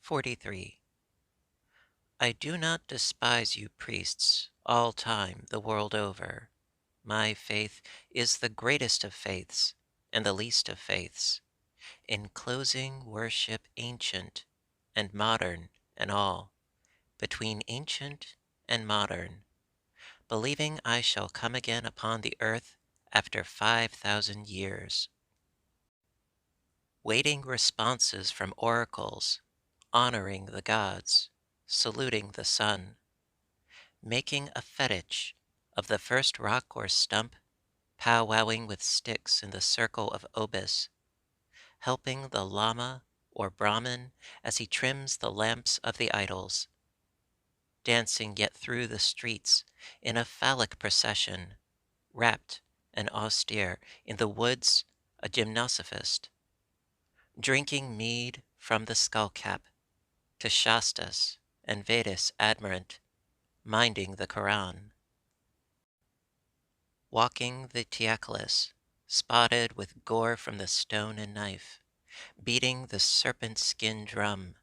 43. I do not despise you priests, all time, the world over. My faith is the greatest of faiths, and the least of faiths, enclosing worship ancient, and modern, and all, between ancient and modern, believing I shall come again upon the earth after 5,000 years, waiting responses from oracles, honoring the gods, saluting the sun, making a fetich of the first rock or stump, powwowing with sticks in the circle of obis, helping the lama or Brahmin as he trims the lamps of the idols, dancing yet through the streets in a phallic procession, wrapped and austere in the woods, a gymnosophist, drinking mead from the skullcap to Shastas and Vedas admirant, minding the Koran, walking the Teoclus, spotted with gore from the stone and knife, beating the serpent skin drum,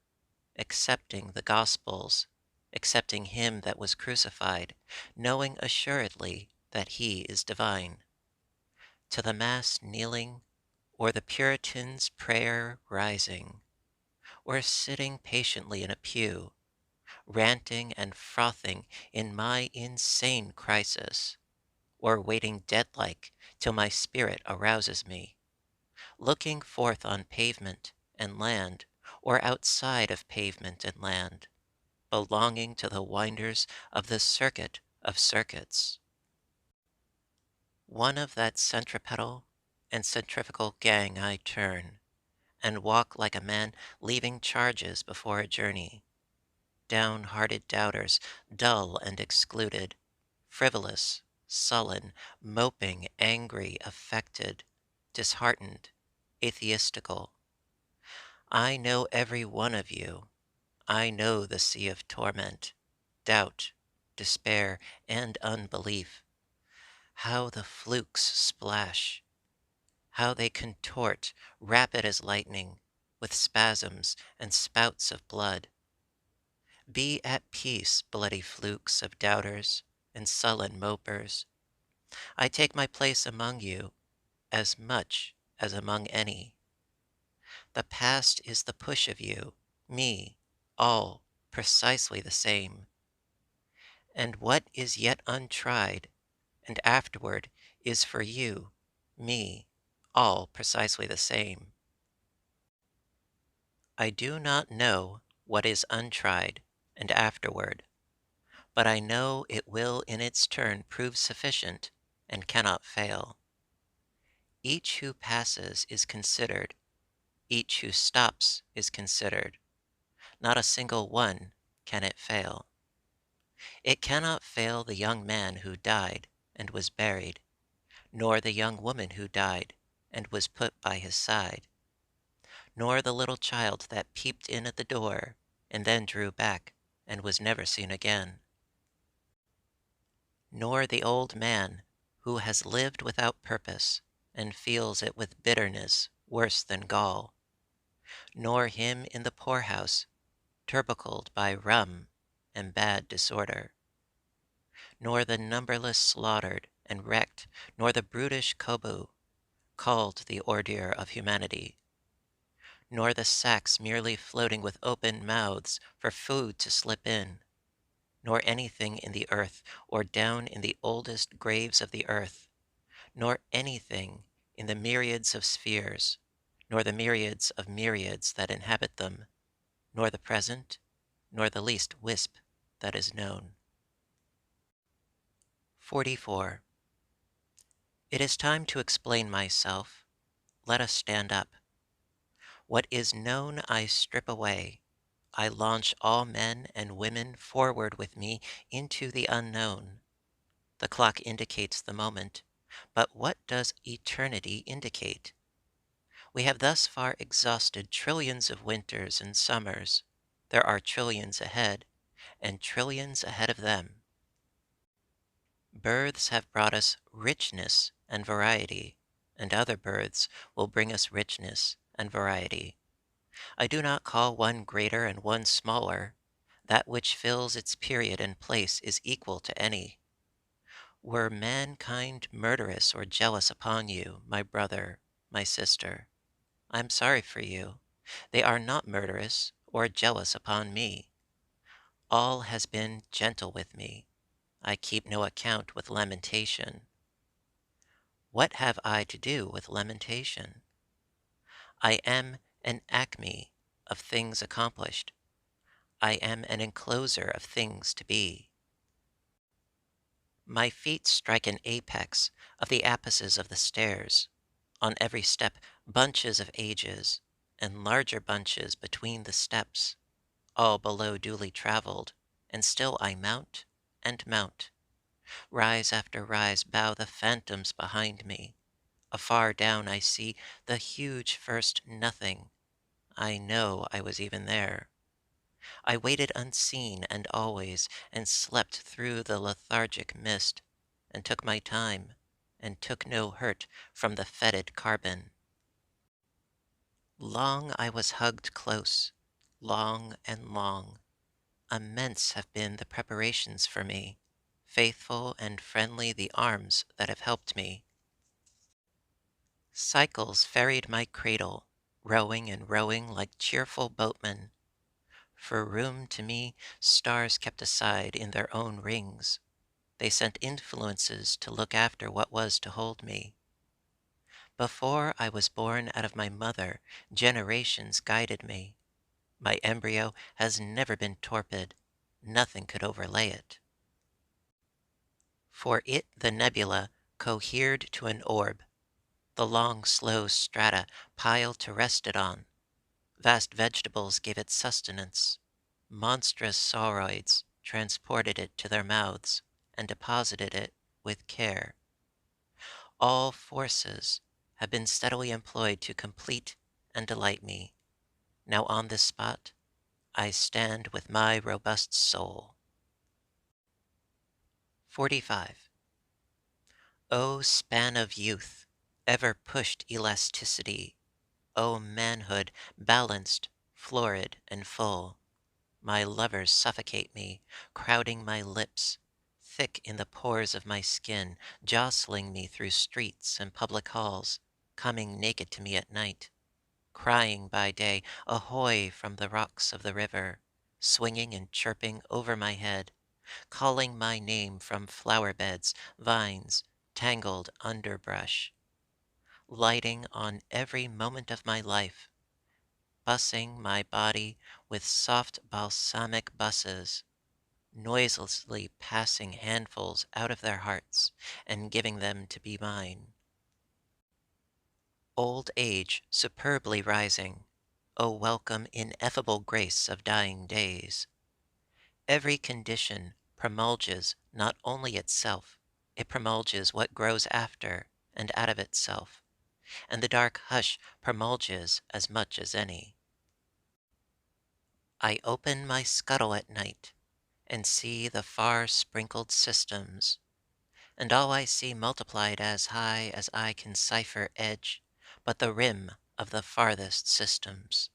accepting the Gospels, accepting him that was crucified, knowing assuredly that he is divine, to the Mass kneeling, or the Puritan's prayer rising, or sitting patiently in a pew, ranting and frothing in my insane crisis, or waiting dead-like till my spirit arouses me, looking forth on pavement and land, or outside of pavement and land, belonging to the winders of the circuit of circuits, one of that centripetal and centrifugal gang I turn, and walk like a man leaving charges before a journey, down-hearted doubters, dull and excluded, frivolous, sullen, moping, angry, affected, disheartened, atheistical. I know every one of you. I know the sea of torment, doubt, despair, and unbelief. How the flukes splash, how they contort, rapid as lightning, with spasms and spouts of blood. Be at peace, bloody flukes of doubters and sullen mopers. I take my place among you as much as among any. The past is the push of you, me, all precisely the same. And what is yet untried, and afterward is for you, me, all precisely the same. I do not know what is untried and afterward, but I know it will in its turn prove sufficient and cannot fail. Each who passes is considered, each who stops is considered. Not a single one can it fail. It cannot fail the young man who died and was buried, nor the young woman who died and was put by his side, nor the little child that peeped in at the door and then drew back and was never seen again, nor the old man who has lived without purpose and feels it with bitterness worse than gall, nor him in the poorhouse turbacled by rum and bad disorder, nor the numberless slaughtered and wrecked, nor the brutish kobu, called the ordure of humanity, nor the sacks merely floating with open mouths for food to slip in, nor anything in the earth or down in the oldest graves of the earth, nor anything in the myriads of spheres, nor the myriads of myriads that inhabit them, nor the present, nor the least wisp that is known. 44. It is time to explain myself. Let us stand up. What is known I strip away. I launch all men and women forward with me into the unknown. The clock indicates the moment, but what does eternity indicate? We have thus far exhausted trillions of winters and summers. There are trillions ahead, and trillions ahead of them. Births have brought us richness and variety, and other births will bring us richness and variety. I do not call one greater and one smaller. That which fills its period and place is equal to any. Were mankind murderous or jealous upon you, my brother, my sister, I am sorry for you. They are not murderous or jealous upon me. All has been gentle with me. I keep no account with lamentation. What have I to do with lamentation? I am an acme of things accomplished. I am an encloser of things to be. My feet strike an apex of the apices of the stairs. On every step, bunches of ages, and larger bunches between the steps, all below duly traveled, and still I mount and mount. Rise after rise bow the phantoms behind me. Afar down I see the huge first nothing. I know I was even there. I waited unseen and always, and slept through the lethargic mist, and took my time, and took no hurt from the fetid carbon. Long I was hugged close, long and long. Immense have been the preparations for me, faithful and friendly the arms that have helped me. Cycles ferried my cradle, rowing and rowing like cheerful boatmen. For room to me, stars kept aside in their own rings. They sent influences to look after what was to hold me. Before I was born out of my mother, generations guided me. My embryo has never been torpid. Nothing could overlay it. For it the nebula cohered to an orb, the long slow strata piled to rest it on. Vast vegetables gave it sustenance. Monstrous sauroids transported it to their mouths and deposited it with care. All forces have been steadily employed to complete and delight me. Now on this spot I stand with my robust soul. 45. O span of youth, ever pushed elasticity, O manhood, balanced, florid, and full. My lovers suffocate me, crowding my lips, thick in the pores of my skin, jostling me through streets and public halls, coming naked to me at night, crying by day, ahoy from the rocks of the river, swinging and chirping over my head, calling my name from flower beds, vines, tangled underbrush, lighting on every moment of my life, bussing my body with soft balsamic busses, noiselessly passing handfuls out of their hearts and giving them to be mine. Old age superbly rising, O welcome ineffable grace of dying days. Every condition promulges not only itself, it promulges what grows after and out of itself, and the dark hush promulges as much as any. I open my scuttle at night and see the far sprinkled systems, and all I see multiplied as high as I can cipher edge, but the rim of the farthest systems.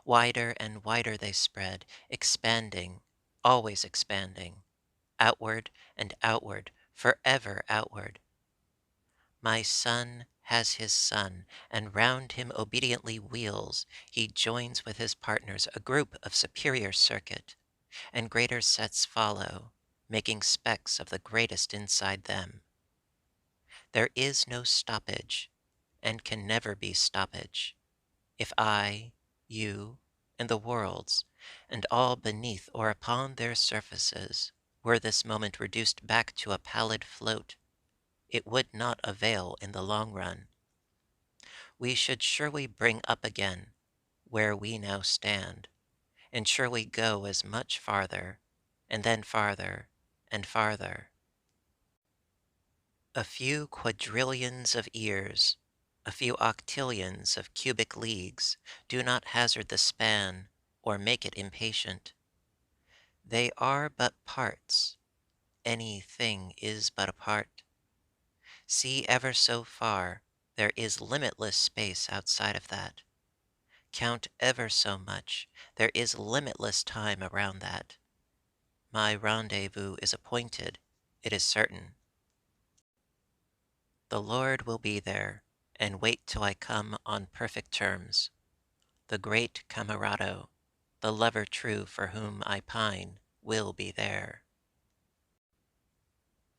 Wider and wider they spread, expanding, always expanding, outward and outward, forever outward. My sun has his sun, and round him obediently wheels. He joins with his partners a group of superior circuit, and greater sets follow, making specks of the greatest inside them. There is no stoppage, and can never be stoppage, if I, you, and the worlds, and all beneath or upon their surfaces, were this moment reduced back to a pallid float, it would not avail in the long run. We should surely bring up again where we now stand, and surely go as much farther, and then farther, and farther. A few quadrillions of years, a few octillions of cubic leagues, do not hazard the span or make it impatient. They are but parts. Anything is but a part. See ever so far, there is limitless space outside of that. count ever so much, there is limitless time around that. My rendezvous is appointed, it is certain. The Lord will be there, and wait till I come on perfect terms. The great camerado, the lover true for whom I pine, will be there.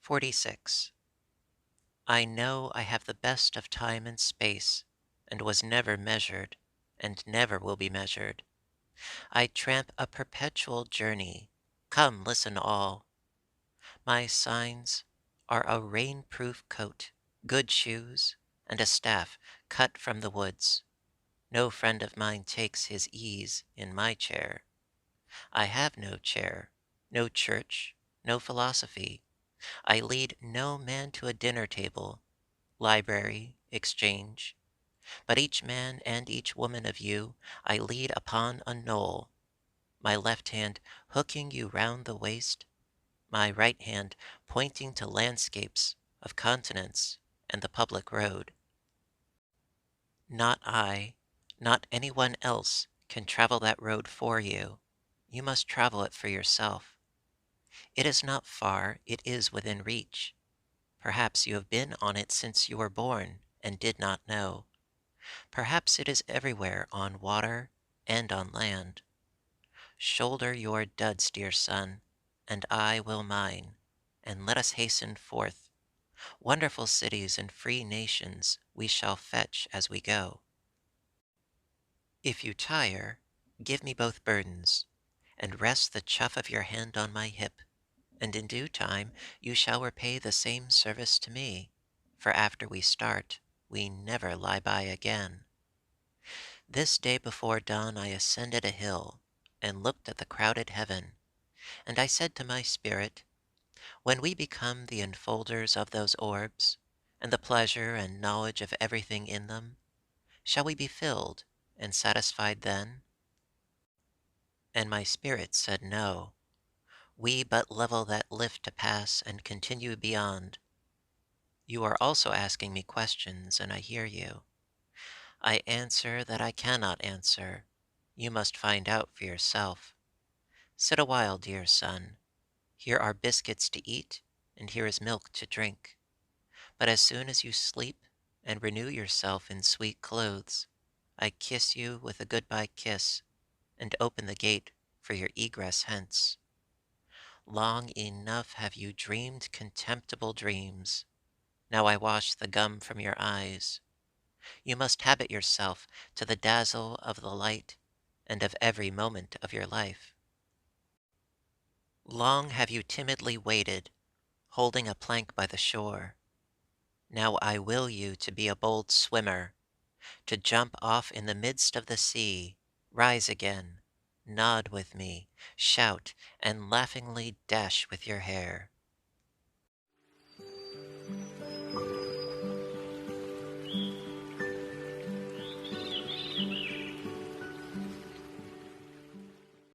46. I know I have the best of time and space, and was never measured, and never will be measured. I tramp a perpetual journey. Come, listen all. My signs are a rain-proof coat, good shoes, and a staff cut from the woods. No friend of mine takes his ease in my chair. I have no chair, no church, no philosophy. I lead no man to a dinner table, library, exchange. But each man and each woman of you I lead upon a knoll, my left hand hooking you round the waist, my right hand pointing to landscapes of continents and the public road. Not I, not anyone else can travel that road for you. You must travel it for yourself. It is not far, it is within reach. Perhaps you have been on it since you were born and did not know. Perhaps it is everywhere on water and on land. Shoulder your duds, dear son, and I will mine, and let us hasten forth. Wonderful cities and free nations we shall fetch as we go. If you tire, give me both burdens, and rest the chuff of your hand on my hip, and in due time you shall repay the same service to me, for after we start, we never lie by again. This day before dawn I ascended a hill, and looked at the crowded heaven, and I said to my spirit, when we become the enfolders of those orbs, and the pleasure and knowledge of everything in them, shall we be filled and satisfied then? And my spirit said no. We but level that lift to pass and continue beyond. You are also asking me questions, and I hear you. I answer that I cannot answer. You must find out for yourself. Sit a while, dear son. Here are biscuits to eat, and here is milk to drink. But as soon as you sleep and renew yourself in sweet clothes, I kiss you with a goodbye kiss, and open the gate for your egress hence. Long enough have you dreamed contemptible dreams. Now I wash the gum from your eyes. You must habit yourself to the dazzle of the light and of every moment of your life. Long have you timidly waited, holding a plank by the shore. Now I will you to be a bold swimmer, to jump off in the midst of the sea, rise again, nod with me, shout, and laughingly dash with your hair.